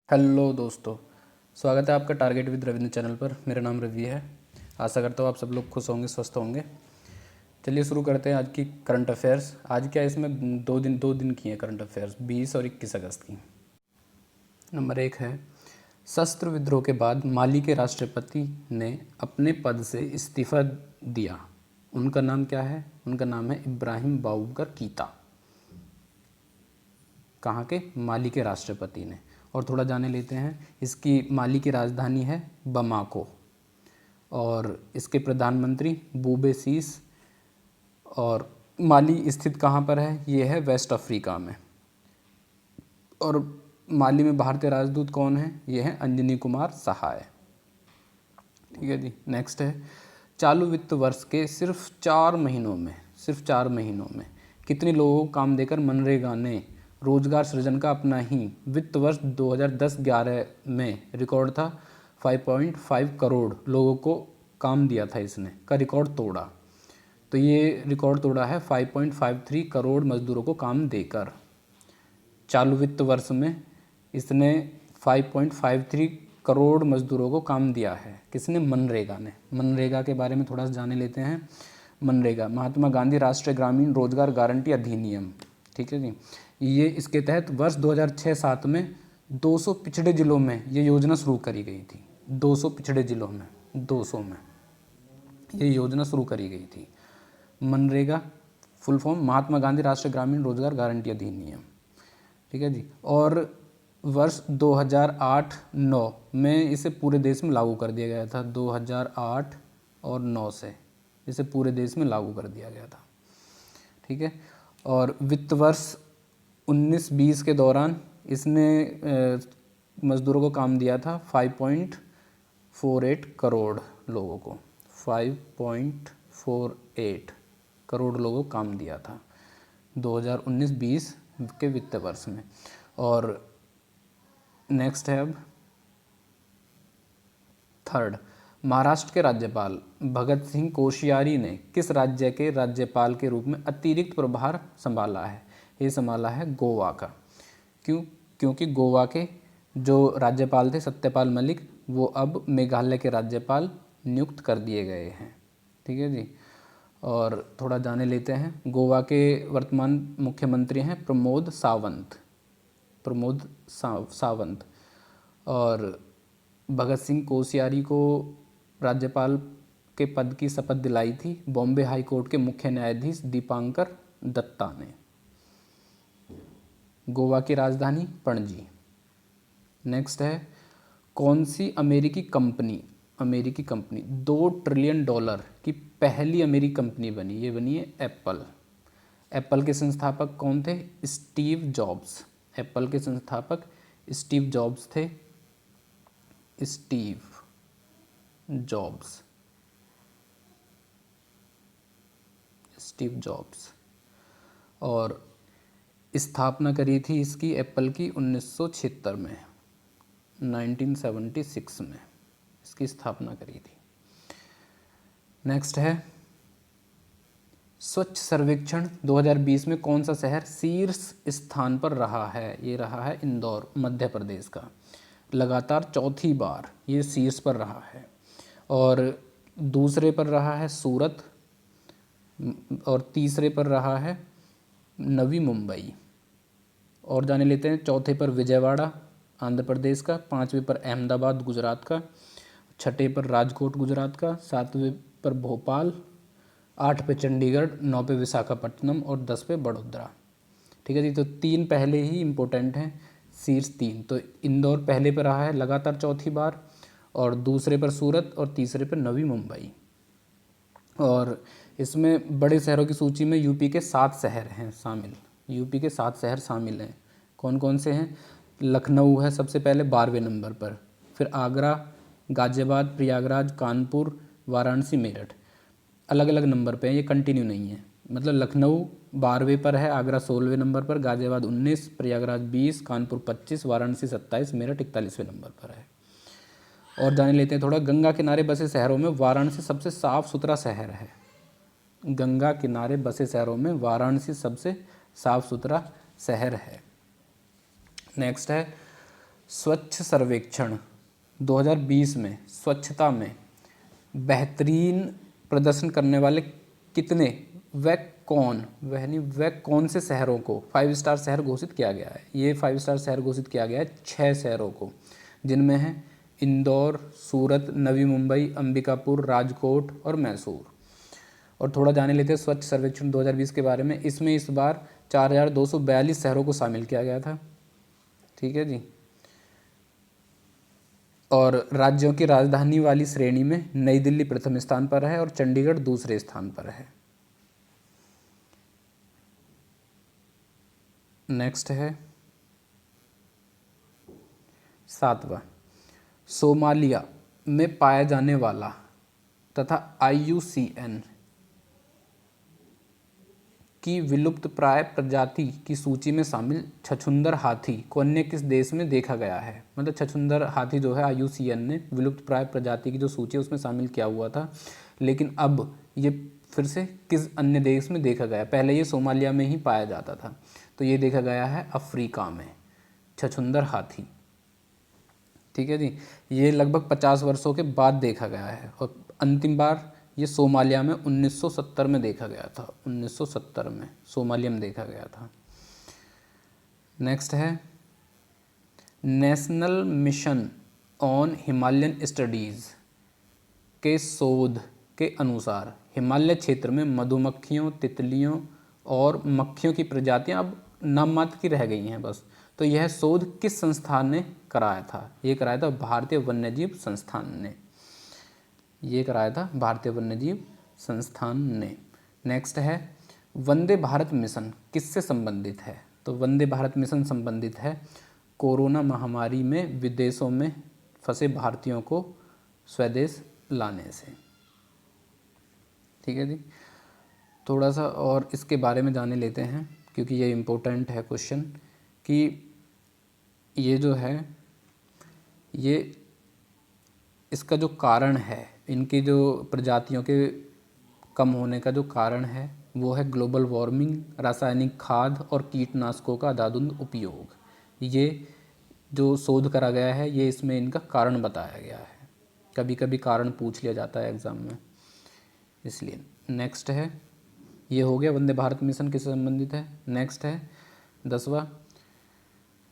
Hello दोस्तों, स्वागत है आपका टारगेट विद रविंद्र चैनल पर। मेरा नाम रवि है। आशा करता हूँ आप सब लोग खुश होंगे, स्वस्थ होंगे। चलिए शुरू करते हैं आज की करंट अफेयर्स। आज क्या है, इसमें दो दिन की हैं करंट अफेयर्स, 20 और 21 अगस्त की। नंबर 1 है, शस्त्र विद्रोह के बाद माली के राष्ट्रपति ने अपने पद से इस्तीफा दिया। उनका नाम क्या है? उनका नाम है इब्राहिम बाबूकर कीता। कहाँ के? माली के राष्ट्रपति ने। और थोड़ा जाने लेते हैं, इसकी माली की राजधानी है बमाको और इसके प्रधानमंत्री बूबे सीस। और माली स्थित कहाँ पर है? ये है वेस्ट अफ्रीका में। और माली में भारतीय राजदूत कौन है? ये है अंजनी कुमार सहाय। ठीक है जी। नेक्स्ट है, चालू वित्त वर्ष के सिर्फ 4 महीनों में कितने लोगों को काम देकर मनरेगा ने रोजगार सृजन का अपना ही वित्त वर्ष 2010-11 में रिकॉर्ड था 5.5 करोड़ लोगों को काम दिया था, इसने का रिकॉर्ड तोड़ा। तो ये रिकॉर्ड तोड़ा है 5.53 करोड़ मजदूरों को काम देकर। चालू वित्त वर्ष में इसने 5.53 करोड़ मजदूरों को काम दिया है। किसने? मनरेगा ने। मनरेगा के बारे में थोड़ा सा जाने लेते हैं। मनरेगा महात्मा गांधी राष्ट्रीय ग्रामीण रोजगार गारंटी अधिनियम। ठीक है जी। ये इसके तहत वर्ष 2006-07 में 200 पिछड़े जिलों में ये योजना शुरू करी गई थी। 200 पिछड़े जिलों में, 200 में ये योजना शुरू करी गई थी। मनरेगा फुल फॉर्म महात्मा गांधी राष्ट्रीय ग्रामीण रोजगार गारंटी अधिनियम। ठीक है जी। और वर्ष 2008-09 में इसे पूरे देश में लागू कर दिया गया था। 2008 और 9 से इसे पूरे देश में लागू कर दिया गया था। ठीक है। और वित्त वर्ष 19-20 के दौरान इसने मजदूरों को काम दिया था 5.48 करोड़ लोगों को। 5.48 करोड़ लोगों को काम दिया था 2019-20 के वित्त वर्ष में। और नेक्स्ट है अब थर्ड, महाराष्ट्र के राज्यपाल भगत सिंह कोश्यारी ने किस राज्य के राज्यपाल के रूप में अतिरिक्त प्रभार संभाला है? ये संभाला है गोवा का। क्यों? क्योंकि गोवा के जो राज्यपाल थे सत्यपाल मलिक, वो अब मेघालय के राज्यपाल नियुक्त कर दिए गए हैं। ठीक है जी। और थोड़ा जाने लेते हैं, गोवा के वर्तमान मुख्यमंत्री हैं प्रमोद सावंत। और भगत सिंह कोश्यारी को राज्यपाल के पद की शपथ दिलाई थी बॉम्बे हाई कोर्ट के मुख्य न्यायाधीश दीपांकर दत्ता ने। गोवा की राजधानी पणजी। नेक्स्ट है, कौन सी अमेरिकी कंपनी 2 ट्रिलियन डॉलर की पहली अमेरिकी कंपनी बनी? ये बनी है एप्पल। एप्पल के संस्थापक कौन थे? Steve jobs. एप्पल के संस्थापक स्टीव जॉब्स थे। Steve jobs. और स्थापना करी थी इसकी एप्पल की 1976 में, 1976 में इसकी स्थापना करी थी। नेक्स्ट है, स्वच्छ सर्वेक्षण 2020 में कौन सा शहर शीर्ष स्थान पर रहा है? ये रहा है इंदौर, मध्य प्रदेश का। लगातार चौथी बार ये शीर्ष पर रहा है। और दूसरे पर रहा है सूरत, और तीसरे पर रहा है नवी मुंबई। और जाने लेते हैं, चौथे पर विजयवाड़ा आंध्र प्रदेश का, पाँचवें पर अहमदाबाद गुजरात का, छठे पर राजकोट गुजरात का, सातवें पर भोपाल, 8 पे चंडीगढ़, 9 पे विशाखापट्टनम और 10 पे बड़ोदरा। ठीक है जी। तो 3 पहले ही इम्पोर्टेंट हैं, शीर्ष 3। तो इंदौर पहले पर रहा है लगातार चौथी बार, और दूसरे पर सूरत, और तीसरे पर नवी मुंबई। और इसमें बड़े शहरों की सूची में यूपी के 7 शहर हैं शामिल। यूपी के 7 शहर शामिल हैं। कौन कौन से हैं? लखनऊ है सबसे पहले 12वें नंबर पर, फिर आगरा, गाजियाबाद, प्रयागराज, कानपुर, वाराणसी, मेरठ अलग अलग नंबर पे हैं, ये कंटिन्यू नहीं है। मतलब लखनऊ 12वें पर है, आगरा 16वें नंबर पर, गाजियाबाद 19, प्रयागराज 20, कानपुर 25, वाराणसी 27, मेरठ 41वें नंबर पर है। और जाने लेते हैं थोड़ा, गंगा किनारे बसे शहरों में वाराणसी सबसे साफ़ सुथरा शहर है। गंगा किनारे बसे शहरों में वाराणसी सबसे साफ़ सुथरा शहर है। नेक्स्ट है, स्वच्छ सर्वेक्षण 2020 में स्वच्छता में बेहतरीन प्रदर्शन करने वाले कितने वह कौन से शहरों को 5 स्टार शहर घोषित किया गया है। ये 5 स्टार शहर घोषित किया गया है 6 शहरों को, जिनमें है इंदौर, सूरत, नवी मुंबई, अंबिकापुर, राजकोट और मैसूर। और थोड़ा जाने लेते हैं स्वच्छ सर्वेक्षण 2020 के बारे में। इसमें इस बार 4242 शहरों को शामिल किया गया था। ठीक है जी। और राज्यों की राजधानी वाली श्रेणी में नई दिल्ली प्रथम स्थान पर है और चंडीगढ़ दूसरे स्थान पर है। नेक्स्ट है 7वां, सोमालिया में पाया जाने वाला तथा IUCN की विलुप्त प्राय प्रजाति की सूची में शामिल छछूंदर हाथी को अन्य किस देश में देखा गया है। मतलब छछूंदर हाथी जो है IUCN ने विलुप्त प्राय प्रजाति की जो सूची है उसमें शामिल किया हुआ था, लेकिन अब ये फिर से किस अन्य देश में देखा गया। पहले ये सोमालिया में ही पाया जाता था, तो ये देखा गया है अफ्रीका में छछूंदर हाथी। ठीक है जी। ये लगभग 50 वर्षों के बाद देखा गया है और अंतिम बार ये सोमालिया में 1970 में देखा गया था। 1970 में सोमालिया में देखा गया था। नेक्स्ट है national mission on Himalayan studies के शोध के अनुसार हिमालय क्षेत्र में मधुमक्खियों, तितलियों और मक्खियों की प्रजातियां अब नाम मात्र की रह गई हैं बस। तो यह शोध किस संस्थान ने कराया था। ये कराया था भारतीय वन्यजीव संस्थान ने। ये कराया था भारतीय वन्यजीव संस्थान ने। नेक्स्ट है वंदे भारत मिशन किससे संबंधित है। तो वंदे भारत मिशन संबंधित है कोरोना महामारी में विदेशों में फंसे भारतीयों को स्वदेश लाने से। ठीक है जी। थोड़ा सा और इसके बारे में जाने लेते हैं क्योंकि ये इम्पोर्टेंट है क्वेश्चन कि ये जो है ये इसका जो कारण है, इनकी जो प्रजातियों के कम होने का जो कारण है वो है ग्लोबल वार्मिंग, रासायनिक खाद और कीटनाशकों का अंधाधुंध उपयोग। ये जो शोध करा गया है ये इसमें इनका कारण बताया गया है। कभी कभी कारण पूछ लिया जाता है एग्ज़ाम में, इसलिए। नेक्स्ट है, ये हो गया वंदे भारत मिशन किससे संबंधित है। नेक्स्ट है 10वां,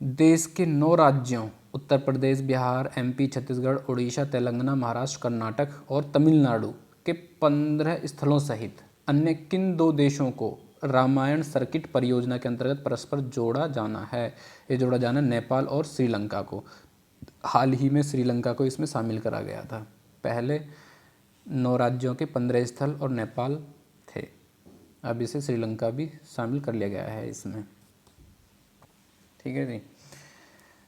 देश के 9 राज्यों उत्तर प्रदेश, बिहार, MP, छत्तीसगढ़, उड़ीसा, तेलंगाना, महाराष्ट्र, कर्नाटक और तमिलनाडु के 15 स्थलों सहित अन्य किन 2 देशों को रामायण सर्किट परियोजना के अंतर्गत परस्पर जोड़ा जाना है। ये जोड़ा जाना नेपाल और श्रीलंका को। हाल ही में श्रीलंका को इसमें शामिल करा गया था। पहले 9 राज्यों के 15 स्थल और नेपाल थे, अब इसे श्रीलंका भी शामिल कर लिया गया है इसमें। ठीक है जी।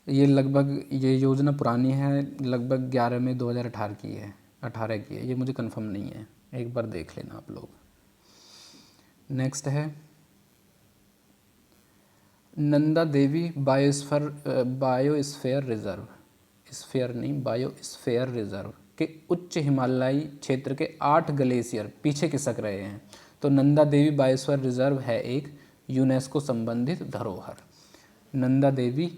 ये योजना पुरानी है, लगभग 11 मई 2018 की है, 18 की है। ये मुझे कंफर्म नहीं है, एक बार देख लेना आप लोग। नेक्स्ट है नंदा देवी बायोस्फीयर रिजर्व के उच्च हिमालयी क्षेत्र के 8 ग्लेशियर पीछे खिसक रहे हैं। तो नंदा देवी बायोस्फीयर रिजर्व है एक यूनेस्को संबंधित धरोहर। नंदा देवी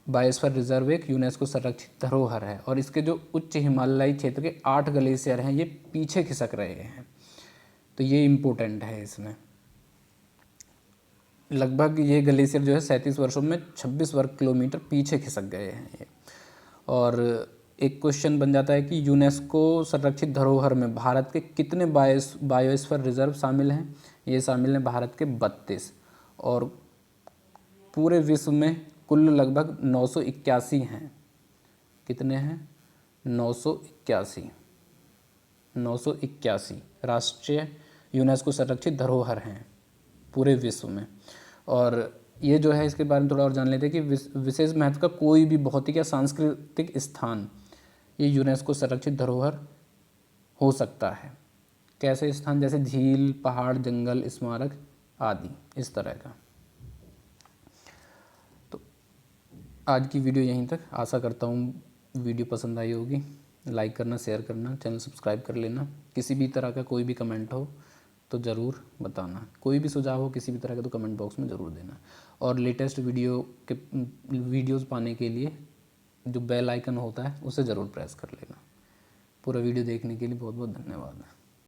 बायोस्फीयर रिजर्व एक यूनेस्को संरक्षित धरोहर है और इसके जो उच्च हिमालयी क्षेत्र के 8 ग्लेशियर हैं ये पीछे खिसक रहे हैं। तो ये इम्पोर्टेंट है। इसमें लगभग ये ग्लेशियर जो है 37 वर्षों में 26 वर्ग किलोमीटर पीछे खिसक गए हैं ये। और एक क्वेश्चन बन जाता है कि यूनेस्को संरक्षित धरोहर में भारत के कितने बायोस्फीयर रिजर्व शामिल हैं। ये शामिल हैं भारत के 32 और पूरे विश्व में कुल लगभग 981 हैं। कितने हैं? 981 राष्ट्रीय यूनेस्को संरक्षित धरोहर हैं पूरे विश्व में। और ये जो है इसके बारे में थोड़ा और जान लेते हैं कि विशेष महत्व का कोई भी भौतिक या सांस्कृतिक स्थान ये यूनेस्को संरक्षित धरोहर हो सकता है। कैसे स्थान? जैसे झील, पहाड़, जंगल, स्मारक आदि, इस तरह का। तो आज की वीडियो यहीं तक। आशा करता हूँ वीडियो पसंद आई होगी। लाइक करना, शेयर करना, चैनल सब्सक्राइब कर लेना। किसी भी तरह का कोई भी कमेंट हो तो ज़रूर बताना। कोई भी सुझाव हो किसी भी तरह का तो कमेंट बॉक्स में ज़रूर देना। और लेटेस्ट वीडियोज़ पाने के लिए जो बेल आइकन होता है उसे ज़रूर प्रेस कर लेना। पूरा वीडियो देखने के लिए बहुत बहुत धन्यवाद।